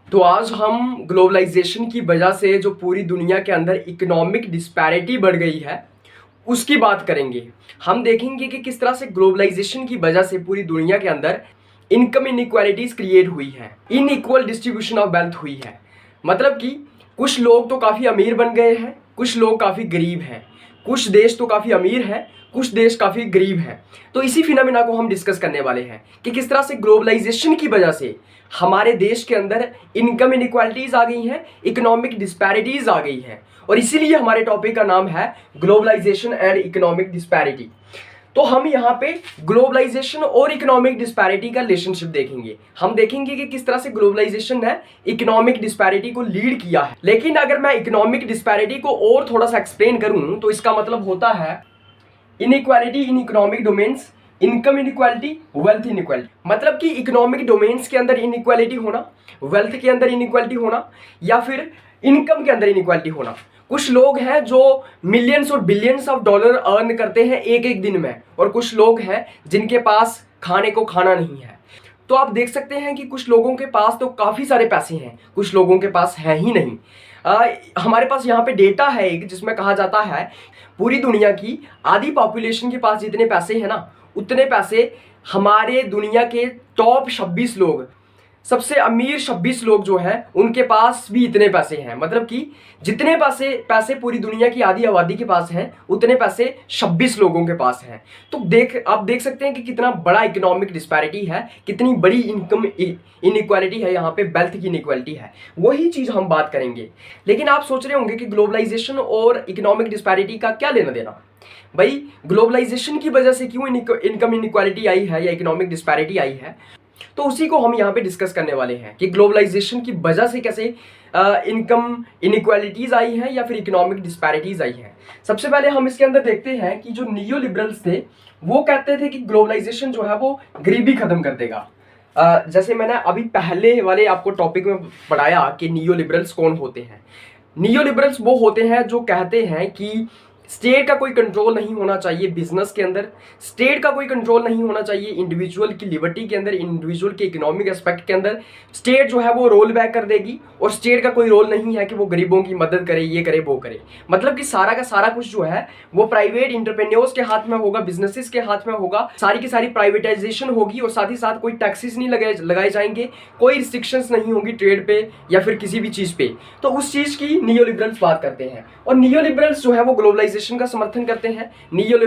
तो आज हम ग्लोबलाइजेशन की वजह से जो पूरी दुनिया के अंदर इकोनॉमिक डिस्पैरिटी बढ़ गई है उसकी बात करेंगे। हम देखेंगे कि किस तरह से ग्लोबलाइजेशन की वजह से पूरी दुनिया के अंदर इनकम इनइक्वालिटीज क्रिएट हुई है, इनइक्वल डिस्ट्रीब्यूशन ऑफ वेल्थ हुई है। मतलब कि कुछ लोग तो काफ़ी अमीर बन गए हैं, कुछ लोग काफ़ी गरीब हैं, कुछ देश तो काफ़ी अमीर हैं, कुछ देश काफ़ी गरीब हैं। तो इसी फिनोमेना को हम डिस्कस करने वाले हैं कि किस तरह से ग्लोबलाइजेशन की वजह से हमारे देश के अंदर इनकम इनइक्वालिटीज आ गई हैं, इकोनॉमिक डिस्पैरिटीज आ गई हैं, और इसीलिए हमारे टॉपिक का नाम है ग्लोबलाइजेशन एंड इकोनॉमिक डिस्पैरिटी। तो हम यहाँ पे ग्लोबलाइजेशन और इकोनॉमिक डिस्पैरिटी का रिलेशनशिप देखेंगे। हम देखेंगे कि किस तरह से ग्लोबलाइजेशन ने इकोनॉमिक डिस्पैरिटी को लीड किया है। लेकिन अगर मैं इकोनॉमिक डिस्पैरिटी को और थोड़ा सा एक्सप्लेन करूं तो इसका मतलब होता है inequality in economic domains, income inequality, wealth inequality. मतलब कि इकोनॉमिक डोमेन्स के अंदर इनइक्वालिटी होना, वेल्थ के अंदर इनइक्वालिटी होना, या फिर इनकम के अंदर इनइक्वालिटी होना। कुछ लोग हैं जो मिलियंस और बिलियंस ऑफ डॉलर अर्न करते हैं एक एक दिन में, और कुछ लोग हैं जिनके पास खाने को खाना नहीं है। तो आप देख सकते हैं कि कुछ लोगों के पास तो काफ़ी सारे पैसे हैं, कुछ लोगों के पास है ही नहीं। हमारे पास यहाँ पे डेटा है एक, जिसमें कहा जाता है पूरी दुनिया की आधी पॉपुलेशन के पास जितने पैसे हैं ना, उतने पैसे हमारे दुनिया के टॉप 26 लोग, सबसे अमीर 26 लोग जो हैं उनके पास भी इतने पैसे हैं। मतलब कि जितने पैसे पूरी दुनिया की आधी आबादी के पास हैं, उतने पैसे 26 लोगों के पास हैं। तो आप देख सकते हैं कि कितना बड़ा इकोनॉमिक डिस्पैरिटी है, कितनी बड़ी इनकम इनइक्वालिटी है, यहाँ पे वेल्थ की इनइक्वालिटी है। वही चीज़ हम बात करेंगे। लेकिन आप सोच रहे होंगे कि ग्लोबलाइजेशन और इकोनॉमिक डिस्पैरिटी का क्या लेना देना। भाई, ग्लोबलाइजेशन की वजह से क्यों इनकम इनइक्वालिटी आई है या इकोनॉमिक डिस्पैरिटी आई है, तो उसी को हम यहाँ पे डिस्कस करने वाले हैं कि ग्लोबलाइजेशन की वजह से कैसे इनकम इनइक्वालिटीज आई हैं या फिर इकोनॉमिक डिस्पैरिटीज आई हैं। सबसे पहले हम इसके अंदर देखते हैं कि जो नियो लिबरल्स थे वो कहते थे कि ग्लोबलाइजेशन जो है वो गरीबी खत्म कर देगा। जैसे मैंने अभी पहले वाले आपको टॉपिक में पढ़ाया कि नियो लिबरल्स कौन होते हैं। नियो लिबरल्स वो होते हैं जो कहते हैं कि स्टेट का कोई कंट्रोल नहीं होना चाहिए बिजनेस के अंदर, स्टेट का कोई कंट्रोल नहीं होना चाहिए इंडिविजुअल की लिबर्टी के अंदर, इंडिविजुअल के इकोनॉमिक एस्पेक्ट के अंदर। स्टेट जो है वो रोल बैक कर देगी, और स्टेट का कोई रोल नहीं है कि वो गरीबों की मदद करे, ये करे वो करे। मतलब कि सारा का सारा कुछ जो है वो प्राइवेट इंटरप्रेन्योर्स के हाथ में होगा, बिजनेसेस के हाथ में होगा, सारी की सारी प्राइवेटाइजेशन होगी, और साथ ही साथ कोई टैक्सेस नहीं लगाए जाएंगे, कोई रिस्ट्रिक्शंस नहीं होंगी ट्रेड पे या फिर किसी भी चीज़ पे। तो उस चीज़ की नियो लिबरल्स बात करते हैं, और नियो लिबरल्स जो है वो ग्लोबलाइजेशन का समर्थन करते हैं। नियो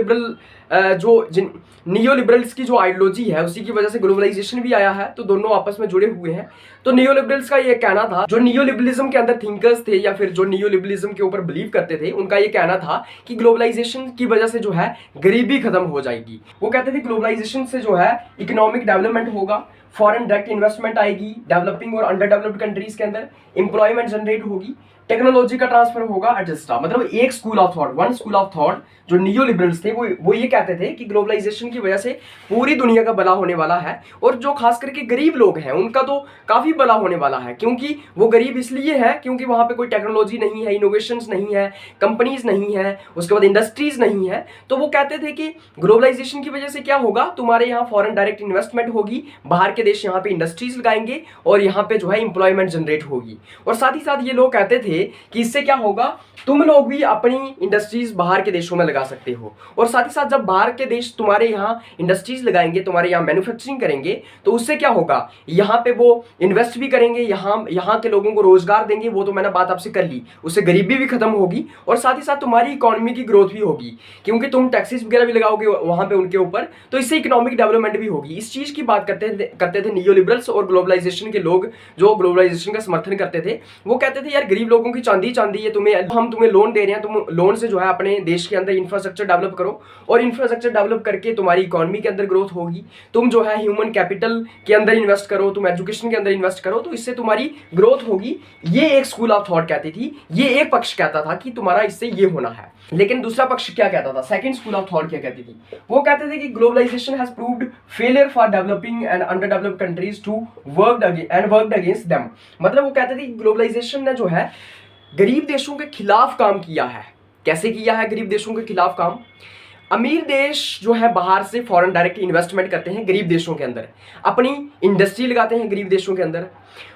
लिबरल्स की जो आइडियोलॉजी है उसी की वजह से ग्लोबलाइजेशन भी आया है, तो दोनों आपस में जुड़े हुए हैं। तो नियो लिबरल्स का ये कहना था, जो नियो लिबरलिज्म के अंदर थिंकर्स थे या फिर जो नियो लिबरलिज्म के ऊपर बिलीव करते थे, उनका ये कहना था कि ग्लोबलाइजेशन की वजह से जो है गरीबी खत्म हो जाएगी। वो कहते थे ग्लोबलाइजेशन से जो है इकोनॉमिक डेवलपमेंट होगा, फॉरेन डायरेक्ट इन्वेस्टमेंट आएगी डेवलपिंग और अंडर डेवलप्ड कंट्रीज के अंदर, एम्प्लॉयमेंट जनरेट होगी, टेक्नोलॉजी का ट्रांसफर होगा एटसेट्रा। मतलब एक school of thought, one school of thought जो नियो लिबरल्स थे वो ये कहते थे कि ग्लोबलाइजेशन की वजह से पूरी दुनिया का भला होने वाला है, और जो खास करके गरीब लोग हैं उनका तो काफ़ी भला होने वाला है। क्योंकि वो गरीब इसलिए है क्योंकि वहाँ पे कोई टेक्नोलॉजी नहीं है, इनोवेशंस नहीं है, कंपनीज नहीं है, उसके बाद इंडस्ट्रीज नहीं है। तो वो कहते थे कि ग्लोबलाइजेशन की वजह से क्या होगा, तुम्हारे यहाँ फॉरेन डायरेक्ट इन्वेस्टमेंट होगी, बाहर के देश यहाँ पे इंडस्ट्रीज लगाएंगे, और यहाँ पे जो है एम्प्लॉयमेंट जनरेट होगी। और साथ ही साथ ये लोग कहते थे कि इससे क्या होगा, तुम लोग भी अपनी इंडस्ट्रीज बाहर के देशों में लगा सकते हो, और साथ ही साथ जब बाहर के देश तुम्हारे यहाँ इंडस्ट्रीज लगाएंगे, तुम्हारे यहाँ मैन्युफैक्चरिंग करेंगे, तो उससे क्या होगा, यहाँ पे वो इन्वेस्ट भी करेंगे, यहाँ के लोगों को रोजगार देंगे। वो तो मैंने बात आपसे कर ली, उससे गरीबी भी खत्म होगी, और साथ ही साथ तुम्हारी इकोनॉमी की ग्रोथ भी होगी, क्योंकि तुम टैक्सेस वगैरह भी लगाओगे वहाँ पे उनके ऊपर, तो इससे इकोनॉमिक डेवलपमेंट भी होगी। इस चीज़ की बात करते थे नियो लिबरल्स और ग्लोबलाइजेशन के लोग जो ग्लोबलाइजेशन का समर्थन करते थे। वो कहते थे यार गरीब लोगों की चांदी है, हम तुम्हें लोन दे रहे हैं, तुम लोन से जो है अपने देश के अंदर इंफ्रास्ट्रक्चर डेवलप करो, और इंफ्रास्ट्रक्चर डेवलप करके तुम्हारी इकोनॉमी के अंदर ग्रोथ होगी। तुम जो है ह्यूमन कैपिटल के अंदर इन्वेस्ट करो, तुम एजुकेशन के अंदर इन्वेस्ट करो, तो इससे तुम्हारी ग्रोथ होगी। ये एक स्कूल ऑफ थॉट कहती थी, ये एक पक्ष कहता था कि तुम्हारा इससे ये होना है। लेकिन दूसरा पक्ष क्या कहता था, सेकंड स्कूल ऑफ थॉट क्या कहती थी, वो कहते थे कि globalisation has proved failure for developing and under developed countries to work against them. मतलब वो कहते थे कि ग्लोबलाइजेशन ने जो है गरीब देशों के खिलाफ काम किया है। कैसे किया है गरीब देशों के खिलाफ काम? अमीर देश जो है बाहर से फॉरेन डायरेक्ट इन्वेस्टमेंट करते हैं गरीब देशों के अंदर, अपनी इंडस्ट्री लगाते हैं गरीब देशों के अंदर,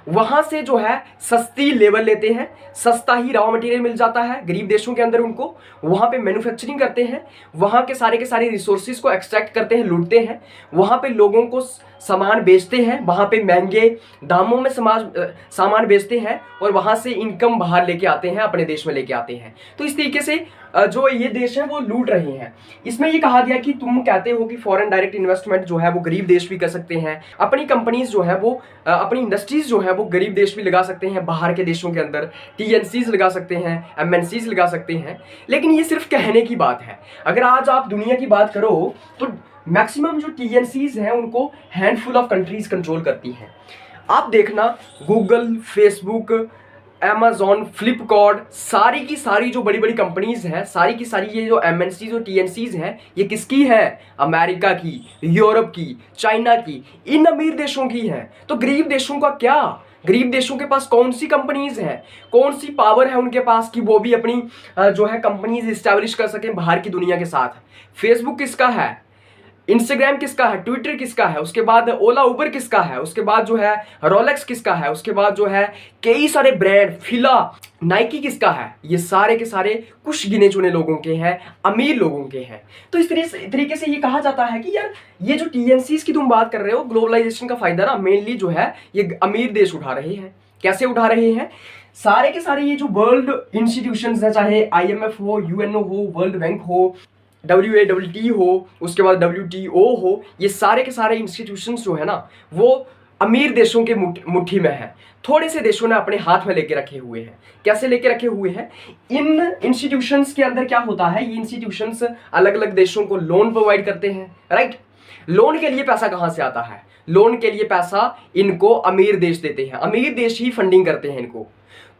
वहां से जो है सस्ती लेबर लेते हैं, सस्ता ही रॉ मटेरियल मिल जाता है गरीब देशों के अंदर उनको, वहां पे मैन्युफैक्चरिंग करते हैं, वहां के सारे रिसोर्सेज को एक्सट्रैक्ट करते हैं, लूटते हैं, वहां पे लोगों को सामान बेचते हैं, वहां पे महंगे दामों में सामान बेचते हैं और वहां से इनकम बाहर लेके आते हैं, अपने देश में लेके आते हैं। तो इस तरीके से जो ये देश है वो लूट रहे हैं। इसमें ये कहा गया कि तुम कहते हो कि फॉरेन डायरेक्ट इन्वेस्टमेंट जो है वो गरीब देश भी कर सकते हैं, अपनी कंपनीज जो है वो अपनी इंडस्ट्रीज जो है वो गरीब देश भी लगा सकते हैं, बाहर के देशों के अंदर टीएनसीज लगा सकते हैं, एमएनसीज लगा सकते हैं। लेकिन ये सिर्फ कहने की बात है। अगर आज आप दुनिया की बात करो तो मैक्सिमम जो टीएनसीज हैं उनको हैंडफुल ऑफ कंट्रीज कंट्रोल करती हैं। आप देखना गूगल, फेसबुक, Amazon, फ्लिपकार्ट, सारी की सारी जो बड़ी बड़ी कंपनीज हैं, सारी की सारी ये जो एमएनसीज और टीएनसीज हैं, ये किसकी है? अमेरिका की, यूरोप की, चाइना की, इन अमीर देशों की हैं। तो गरीब देशों का क्या? गरीब देशों के पास कौन सी कंपनीज हैं, कौन सी पावर है उनके पास कि वो भी अपनी जो है कंपनीज इस्टेब्लिश कर सकें बाहर की दुनिया के साथ? फेसबुक किसका है? इंस्टाग्राम किसका है? ट्विटर किसका है? उसके बाद ओला उबर किसका है? उसके बाद जो है रोलेक्स किसका है? उसके बाद जो है कई सारे ब्रांड, फिला, नाइकी किसका है? ये सारे के सारे कुछ गिने चुने लोगों के हैं, अमीर लोगों के हैं। तो इस तरीके से ये कहा जाता है कि यार ये जो टीएनसीज की तुम बात कर रहे हो, ग्लोबलाइजेशन का फायदा ना मेनली जो है ये अमीर देश उठा रहे हैं। कैसे उठा रहे हैं? सारे के सारे ये जो वर्ल्ड इंस्टीट्यूशंस हैं, चाहे आईएमएफ हो, यूएनओ हो, वर्ल्ड बैंक हो, WATT हो, उसके बाद WTO हो, ये सारे के सारे इंस्टीट्यूशंस जो है ना वो अमीर देशों के मुट्ठी में है। थोड़े से देशों ने अपने हाथ में लेके रखे हुए हैं। कैसे लेके रखे हुए हैं? इन इंस्टीट्यूशंस के अंदर क्या होता है, ये इंस्टीट्यूशंस अलग अलग देशों को लोन प्रोवाइड करते हैं, राइट। लोन के लिए पैसा कहाँ से आता है? लोन के लिए पैसा इनको अमीर देश देते हैं, अमीर देश ही फंडिंग करते हैं इनको।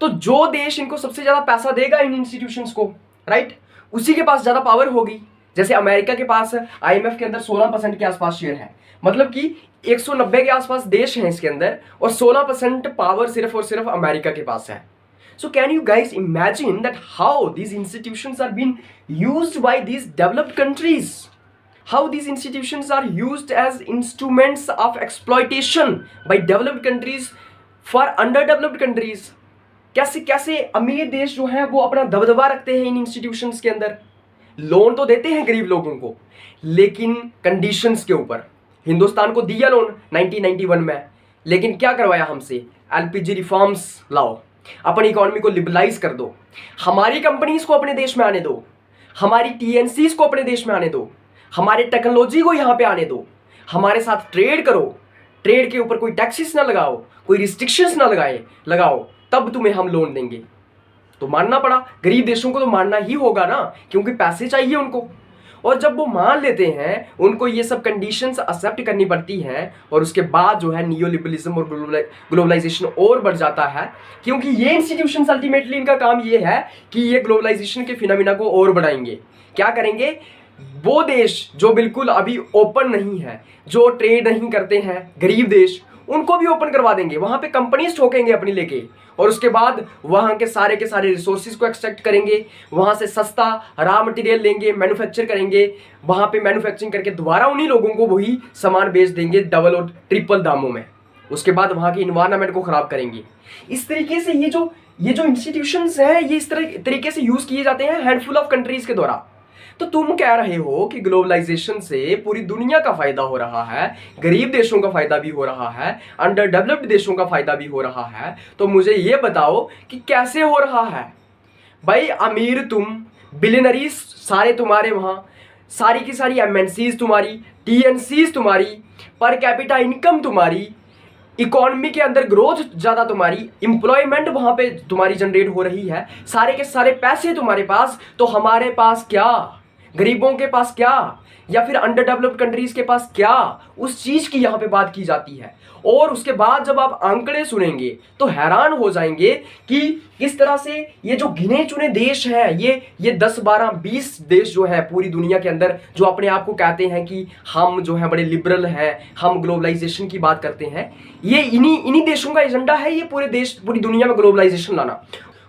तो जो देश इनको सबसे ज्यादा पैसा देगा इन इंस्टीट्यूशंस को, राइट, उसी के पास ज्यादा पावर होगी। जैसे अमेरिका के पास आईएमएफ के अंदर 16% के आसपास शेयर है, मतलब कि 190 के आसपास देश हैं इसके अंदर और 16% पावर सिर्फ और सिर्फ अमेरिका के पास है। So can you guys imagine that how these institutions are been used by these developed countries, how these institutions are used as instruments of exploitation by developed countries for underdeveloped countries। कैसे कैसे अमीर देश जो है वो अपना दबदबा रखते हैं इन इंस्टीट्यूशंस के अंदर। लोन तो देते हैं गरीब लोगों को, लेकिन कंडीशंस के ऊपर। हिंदुस्तान को दिया लोन 1991 में, लेकिन क्या करवाया हमसे? एलपीजी रिफॉर्म्स लाओ, अपनी इकोनॉमी को लिबरलाइज कर दो, हमारी कंपनीज को अपने देश में आने दो, हमारी टीएनसीज को अपने देश में आने दो, हमारे टेक्नोलॉजी को यहाँ पे आने दो, हमारे साथ ट्रेड करो, ट्रेड के ऊपर कोई टैक्सेस ना लगाओ, कोई रिस्ट्रिक्शंस ना लगाओ, तब तुम्हें हम लोन देंगे। तो मानना पड़ा, गरीब देशों को तो मानना ही होगा ना, क्योंकि पैसे चाहिए उनको। और जब वो मान लेते हैं, उनको ये सब कंडीशंस एक्सेप्ट करनी पड़ती हैं, और उसके बाद जो है नियो लिबरलिज्म और ग्लोबलाइजेशन और बढ़ जाता है, क्योंकि ये इंस्टीट्यूशंस अल्टीमेटली इनका काम ये है कि ये ग्लोबलाइजेशन के फिनोमिना को और बढ़ाएंगे। क्या करेंगे? वो देश जो बिल्कुल अभी ओपन नहीं है, जो ट्रेड नहीं करते हैं, गरीब देश, उनको भी ओपन करवा देंगे, वहां पे कंपनीज ठोकेंगे अपनी लेके, और उसके बाद वहां के सारे रिसोर्सेज को एक्सट्रैक्ट करेंगे, वहां से सस्ता रॉ मटेरियल लेंगे, मैन्युफैक्चर करेंगे, वहां पे मैन्युफैक्चरिंग करके दोबारा उन्हीं लोगों को वही सामान बेच देंगे डबल और ट्रिपल दामों में। उसके बाद वहां की इन्वायरमेंट को खराब करेंगे। इस तरीके से ये जो इंस्टीट्यूशंस हैं, ये इस तरीके से यूज किए जाते हैं हैंडफुल ऑफ कंट्रीज के द्वारा। तो तुम कह रहे हो कि ग्लोबलाइजेशन से पूरी दुनिया का फायदा हो रहा है, गरीब देशों का फायदा भी हो रहा है, अंडर डेवलप्ड देशों का फायदा भी हो रहा है। तो मुझे ये बताओ कि कैसे हो रहा है? भाई अमीर तुम, बिलियनरीज सारे तुम्हारे, वहां सारी की सारी एमएनसीज तुम्हारी, टीएनसीज तुम्हारी, पर कैपिटा इनकम तुम्हारी, इकोनॉमी के अंदर ग्रोथ ज्यादा तुम्हारी, एम्प्लॉयमेंट वहां पे तुम्हारी जनरेट हो रही है, सारे के सारे पैसे तुम्हारे पास। तो हमारे पास क्या? गरीबों के पास क्या? या फिर अंडर डेवलप्ड कंट्रीज के पास क्या? उस चीज की यहाँ पे बात की जाती है। और उसके बाद जब आप आंकड़े सुनेंगे तो हैरान हो जाएंगे कि किस तरह से ये जो गिने चुने देश हैं, ये 10, 12, 20 देश जो है पूरी दुनिया के अंदर, जो अपने आप को कहते हैं कि हम जो है बड़े लिबरल हैं, हम ग्लोबलाइजेशन की बात करते हैं, ये इन्हीं देशों का एजेंडा है, ये पूरी दुनिया में ग्लोबलाइजेशन लाना।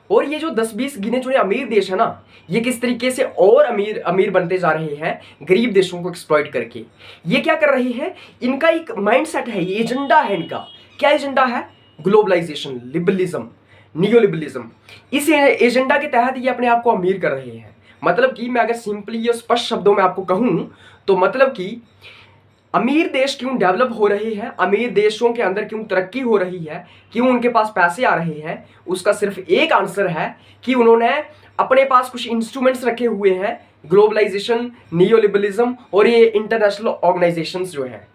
और ये जो 10-20 गिने चुने अमीर देश है ना, ये किस तरीके से और अमीर अमीर बनते जा रहे हैं गरीब देशों को एक्सप्लॉइट करके। ये क्या कर रहे हैं, इनका एक माइंडसेट है, ये एजेंडा है इनका। क्या एजेंडा है? Globalisation, liberalism, neoliberalism. इस एजेंडा के तहत ये अपने आप को अमीर कर रहे हैं। मतलब कि मैं अगर सिंपली या स्पष्ट शब्दों में आपको कहूं तो मतलब कि अमीर देश क्यों डेवलप हो रहे हैं, अमीर देशों के अंदर क्यों तरक्की हो रही है, क्यों उनके पास पैसे आ रहे हैं, उसका सिर्फ एक आंसर है कि उन्होंने अपने पास कुछ इंस्ट्रूमेंट्स रखे हुए हैं, ग्लोबलाइजेशन, नियोलिबरलिज्म और ये इंटरनेशनल ऑर्गेनाइजेशंस जो हैं।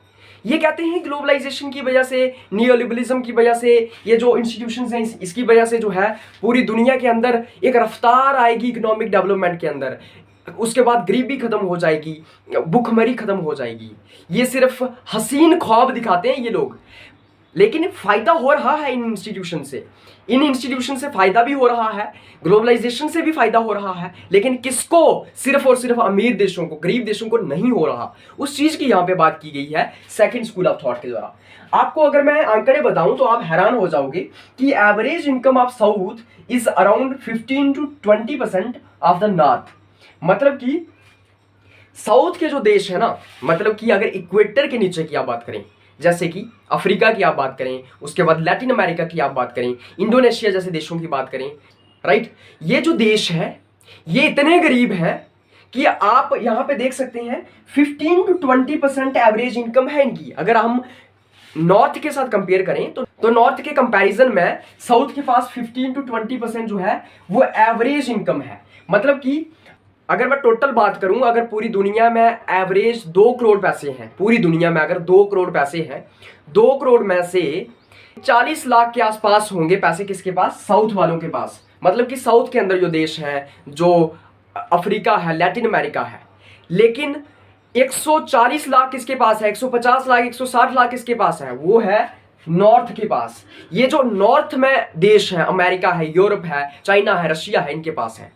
ये कहते हैं ग्लोबलाइजेशन की वजह से, नियोलिबरलिज्म की वजह से, ये जो इंस्टीट्यूशंस हैं इसकी वजह से जो है पूरी दुनिया के अंदर एक रफ्तार आएगी इकोनॉमिक डेवलपमेंट के अंदर। उसके बाद गरीबी खत्म हो जाएगी, भूखमरी खत्म हो जाएगी। ये सिर्फ हसीन ख्वाब दिखाते हैं ये लोग, लेकिन फायदा हो रहा है इन इंस्टीट्यूशन से। इन इंस्टीट्यूशन से फायदा भी हो रहा है, ग्लोबलाइजेशन से भी फायदा हो रहा है, लेकिन किसको? सिर्फ और सिर्फ अमीर देशों को, गरीब देशों को नहीं हो रहा। उस चीज की यहाँ पे बात की गई है सेकंड स्कूल ऑफ थॉट के द्वारा। आपको अगर मैं आंकड़े बताऊं तो आप हैरान हो जाओगे कि average income of south is around 15 to 20% of the north. मतलब कि साउथ के जो देश है ना, मतलब कि अगर इक्वेटर के नीचे की आप बात करें, जैसे कि अफ्रीका की आप बात करें, उसके बाद लैटिन अमेरिका की आप बात करें, इंडोनेशिया जैसे देशों की बात करें, राइट, ये जो देश है ये इतने गरीब हैं कि आप यहां पे देख सकते हैं 15 to 20% एवरेज इनकम है इनकी। अगर हम नॉर्थ के साथ कंपेयर करें तो नॉर्थ के कंपैरिजन में साउथ के पास 15 to 20% जो है वो एवरेज इनकम है। मतलब कि अगर मैं टोटल बात करूं, अगर पूरी दुनिया में एवरेज 2 करोड़ पैसे हैं, पूरी दुनिया में अगर 2 करोड़ पैसे हैं, 2 करोड़ में से 40 लाख के आसपास होंगे पैसे किसके पास? साउथ वालों के पास। मतलब कि साउथ के अंदर जो देश हैं, जो अफ्रीका है, लैटिन अमेरिका है, लेकिन 140 लाख किसके पास है? 150 लाख, 160 लाख किसके पास है? वो है नॉर्थ के पास। ये जो नॉर्थ में देश है, अमेरिका है, यूरोप है, चाइना है, रशिया है, इनके पास है।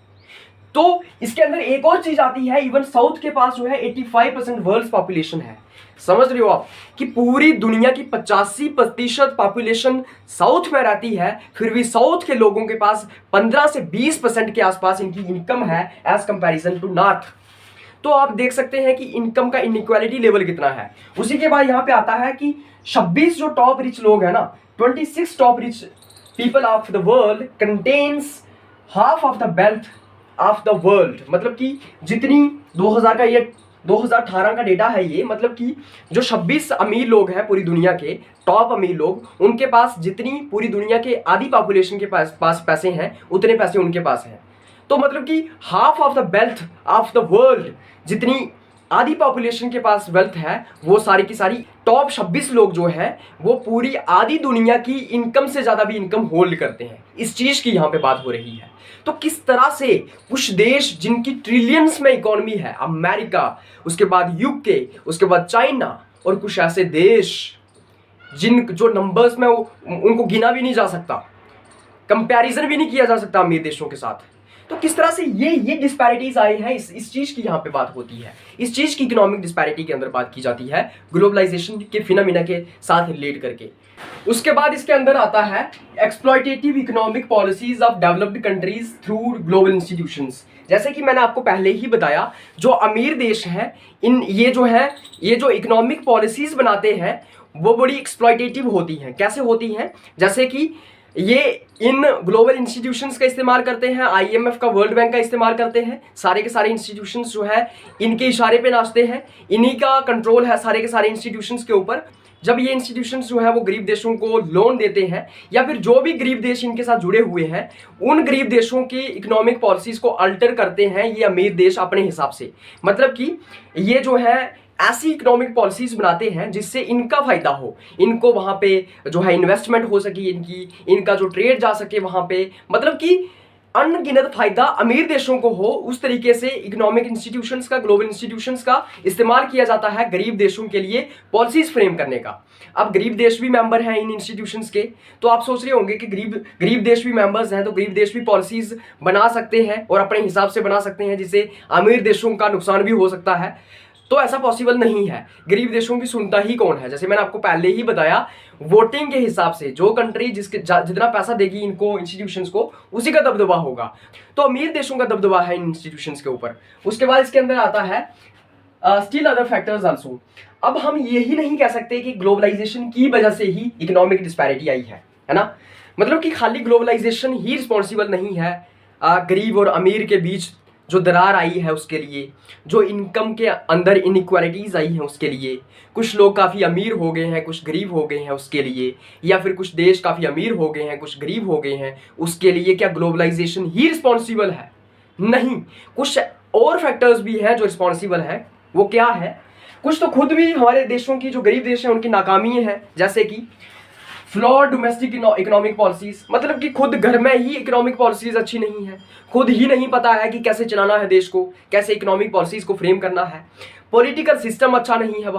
तो इसके अंदर एक और चीज आती है, इवन साउथ के पास जो है 85% वर्ल्ड पॉपुलेशन है। समझ रहे हो आप कि पूरी दुनिया की 85% पॉपुलेशन साउथ में रहती है, फिर भी साउथ के लोगों के पास 15 से 20% के आसपास इनकी इनकम है एज कंपैरिजन टू नॉर्थ। तो आप देख सकते हैं कि इनकम का इनइक्वालिटी लेवल कितना है। उसी के बाद यहां पे आता है कि 26 जो टॉप रिच लोग हैं ना, 26 top rich people of the world contains half of the wealth of the world. मतलब कि जितनी 2000 का, ये 2018 का डेटा है ये, मतलब कि जो 26 अमीर लोग हैं पूरी दुनिया के, टॉप अमीर लोग, उनके पास जितनी पूरी दुनिया के आधी पॉपुलेशन के पास पैसे हैं, उतने पैसे उनके पास हैं। तो मतलब कि half of the wealth of the world, जितनी आधी पॉपुलेशन के पास वेल्थ है, वो सारी की सारी टॉप 26 लोग जो हैं वो पूरी आधी दुनिया की इनकम से ज्यादा भी इनकम होल्ड करते हैं। इस चीज की यहाँ पे बात हो रही है। तो किस तरह से कुछ देश जिनकी ट्रिलियंस में इकोनॉमी है, अमेरिका, उसके बाद यूके, उसके बाद चाइना, और कुछ ऐसे देश जिन जो नंबर्स में उनको गिना भी नहीं जा सकता, कंपैरिजन भी नहीं किया जा सकता अमीर देशों के साथ। तो किस तरह से ये डिस्पैरिटीज आई हैं, इस चीज की यहाँ पे बात होती है। इस चीज की इकोनॉमिक डिस्पैरिटी के अंदर बात की जाती है ग्लोबलाइजेशन के फिनोमिना के साथ रिलेट करके। उसके बाद इसके अंदर आता है exploitative economic policies of developed countries through global institutions. जैसे कि मैंने आपको पहले ही बताया, जो अमीर देश हैं, ये जो इकोनॉमिक पॉलिसीज बनाते हैं वो बड़ी एक्सप्लॉयटेटिव होती हैं। कैसे होती हैं? जैसे कि ये इन ग्लोबल इंस्टीट्यूशंस का इस्तेमाल करते हैं, IMF का, वर्ल्ड बैंक का इस्तेमाल करते हैं। सारे के सारे इंस्टीट्यूशंस जो है इनके इशारे पे नाचते हैं, इन्हीं का कंट्रोल है सारे के सारे इंस्टीट्यूशंस के ऊपर। जब ये इंस्टीट्यूशंस जो है वो गरीब देशों को लोन देते हैं, या फिर जो भी गरीब देश इनके साथ जुड़े हुए हैं, उन गरीब देशों की इकोनॉमिक पॉलिसीज को अल्टर करते हैं ये अमीर देश अपने हिसाब से। मतलब कि ये जो है ऐसी इकोनॉमिक पॉलिसीज बनाते हैं जिससे इनका फायदा हो, इनको वहां पे जो है इन्वेस्टमेंट हो सके, इनका जो ट्रेड जा सके वहां पे, मतलब कि अनगिनत फायदा अमीर देशों को हो। उस तरीके से इकोनॉमिक इंस्टीट्यूशंस का, ग्लोबल इंस्टीट्यूशंस का इस्तेमाल किया जाता है गरीब देशों के लिए पॉलिसीज फ्रेम करने का। अब गरीब देश भी मेंबर हैं इन इंस्टीट्यूशंस के, तो आप सोच रहे होंगे कि गरीब देश भी मेंबर्स हैं, तो गरीब देश भी पॉलिसीज बना सकते हैं और अपने हिसाब से बना सकते हैं, जिससे अमीर देशों का नुकसान भी हो सकता है। तो ऐसा पॉसिबल नहीं है। गरीब देशों की सुनता ही कौन है? जैसे मैंने आपको पहले ही बताया, वोटिंग के हिसाब से जो कंट्री जितना पैसा देगी इनको इंस्टीट्यूशंस को, उसी का दबदबा होगा। तो अमीर देशों का दबदबा है इन इंस्टीट्यूशंस के ऊपर। उसके बाद इसके अंदर आता है स्टिल अदर फैक्टर्स आल्सो। अब हम यही नहीं कह सकते कि ग्लोबलाइजेशन की वजह से ही इकोनॉमिक डिस्पैरिटी आई है ना। मतलब कि खाली ग्लोबलाइजेशन ही रिस्पॉन्सिबल नहीं है गरीब और अमीर के बीच जो दरार आई है उसके लिए, जो इनकम के अंदर इनइक्वालिटीज़ आई हैं उसके लिए। कुछ लोग काफ़ी अमीर हो गए हैं, कुछ गरीब हो गए हैं उसके लिए, या फिर कुछ देश काफ़ी अमीर हो गए हैं, कुछ गरीब हो गए हैं उसके लिए। क्या ग्लोबलाइजेशन ही रिस्पॉन्सिबल है? नहीं, कुछ और फैक्टर्स भी हैं जो रिस्पॉन्सिबल हैं। वो क्या है? कुछ तो खुद भी हमारे देशों की, जो गरीब देश हैं उनकी नाकामी है, जैसे कि फ्लॉड डोमेस्टिक इकोनॉमिक पॉलिसीज। मतलब कि खुद घर में ही इकोनॉमिक पॉलिसीज अच्छी नहीं है, खुद ही नहीं पता है कि कैसे चलाना है देश को, कैसे इकोनॉमिक पॉलिसीज को फ्रेम करना है। पॉलिटिकल सिस्टम अच्छा नहीं है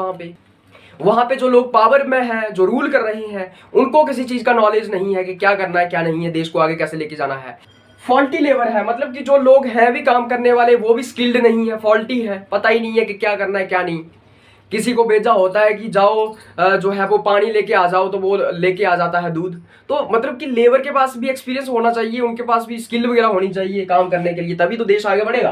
वहाँ पे जो लोग पावर में हैं, जो रूल कर रहे हैं, उनको किसी चीज़ का नॉलेज नहीं है कि क्या करना है क्या नहीं है, देश को आगे कैसे लेके जाना है। फॉल्टी लेबर है, मतलब कि जो लोग हैं भी काम करने वाले वो भी स्किल्ड नहीं है, फॉल्टी है, पता ही नहीं है कि क्या करना है क्या नहीं। किसी को भेजा होता है कि जाओ जो है वो पानी लेके आ जाओ, तो वो लेके आ जाता है दूध। तो मतलब कि लेबर के पास भी एक्सपीरियंस होना चाहिए, उनके पास भी स्किल वगैरह होनी चाहिए काम करने के लिए, तभी तो देश आगे बढ़ेगा।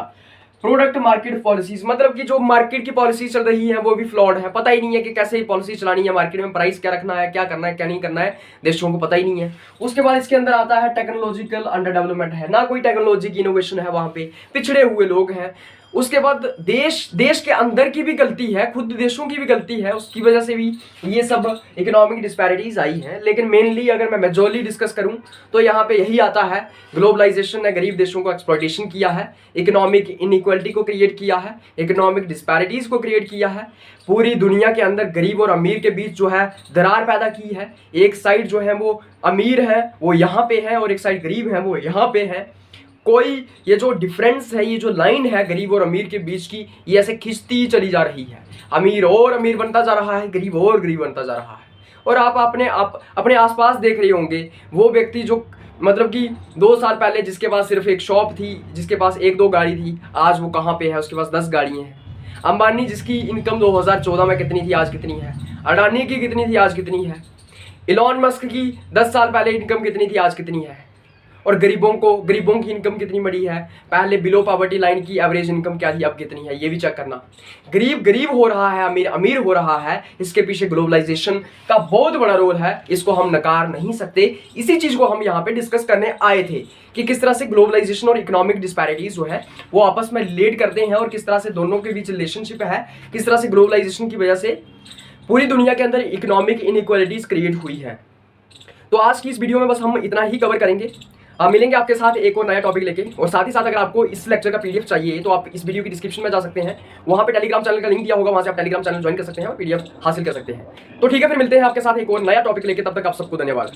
प्रोडक्ट मार्केट पॉलिसीज, मतलब कि जो मार्केट की पॉलिसी चल रही है वो भी फ्लॉड है। पता ही नहीं है कि कैसे पॉलिसी चलानी है, मार्केट में प्राइस क्या रखना है, क्या करना है क्या नहीं करना है, देशों को पता ही नहीं है। उसके बाद इसके अंदर आता है टेक्नोलॉजिकल अंडर डेवलपमेंट है, ना कोई टेक्नोलॉजी की इनोवेशन है, वहाँ पे पिछड़े हुए लोग हैं। उसके बाद देश के अंदर की भी गलती है, खुद देशों की भी गलती है, उसकी वजह से भी ये सब इकोनॉमिक डिस्पैरिटीज आई हैं। लेकिन मेनली अगर मैं मेजॉरली डिस्कस करूं तो यहाँ पे यही आता है, ग्लोबलाइजेशन ने गरीब देशों को एक्सप्लॉइटेशन किया है, इकोनॉमिक इनइक्वालिटी को क्रिएट किया है, इकोनॉमिक डिस्पैरिटीज को क्रिएट किया है, पूरी दुनिया के अंदर गरीब और अमीर के बीच जो है दरार पैदा की है। एक साइड जो है वो अमीर है वो यहाँ पे है, और एक साइड गरीब है वो यहाँ पे है। कोई ये जो डिफरेंस है, ये जो लाइन है गरीब और अमीर के बीच की, ये ऐसे खिंचती चली जा रही है। अमीर और अमीर बनता जा रहा है, गरीब और गरीब बनता जा रहा है। और आप अपने आसपास देख रहे होंगे, वो व्यक्ति जो मतलब कि 2 साल पहले जिसके पास सिर्फ एक शॉप थी, जिसके पास 1-2 गाड़ी थी, आज वो कहाँ पे है, उसके पास 10 गाड़ियाँ हैं। अंबानी जिसकी इनकम 2014 में कितनी थी, आज कितनी है। अडानी की कितनी थी, आज कितनी है। इलॉन मस्क की 10 साल पहले इनकम कितनी थी, आज कितनी है। और गरीबों की इनकम कितनी बड़ी है, पहले बिलो पॉवर्टी लाइन की एवरेज इनकम क्या थी, अब कितनी है, ये भी चेक करना। गरीब हो रहा है, अमीर अमीर हो रहा है, इसके पीछे ग्लोबलाइजेशन का बहुत बड़ा रोल है, इसको हम नकार नहीं सकते। इसी चीज़ को हम यहाँ पे डिस्कस करने आए थे कि किस तरह से ग्लोबलाइजेशन और इकोनॉमिक डिस्पैरिटीज जो है वो आपस में रिलेट करते हैं, और किस तरह से दोनों के बीच रिलेशनशिप है, किस तरह से ग्लोबलाइजेशन की वजह से पूरी दुनिया के अंदर इकोनॉमिक इनइक्वालिटीज क्रिएट हुई है। तो आज की इस वीडियो में बस हम इतना ही कवर करेंगे। मिलेंगे आपके साथ एक और नया टॉपिक लेके। और साथ ही साथ अगर आपको इस लेक्चर का पीडीएफ चाहिए तो आप इस वीडियो की डिस्क्रिप्शन में जा सकते हैं, वहाँ पे टेलीग्राम चैनल का लिंक दिया होगा, वहाँ से आप टेलीग्राम चैनल ज्वाइन कर सकते हैं और पीडीएफ हासिल कर सकते हैं। तो ठीक है, फिर मिलते हैं आपके साथ एक और नया टॉपिक लेके, तब तक आप सबको धन्यवाद।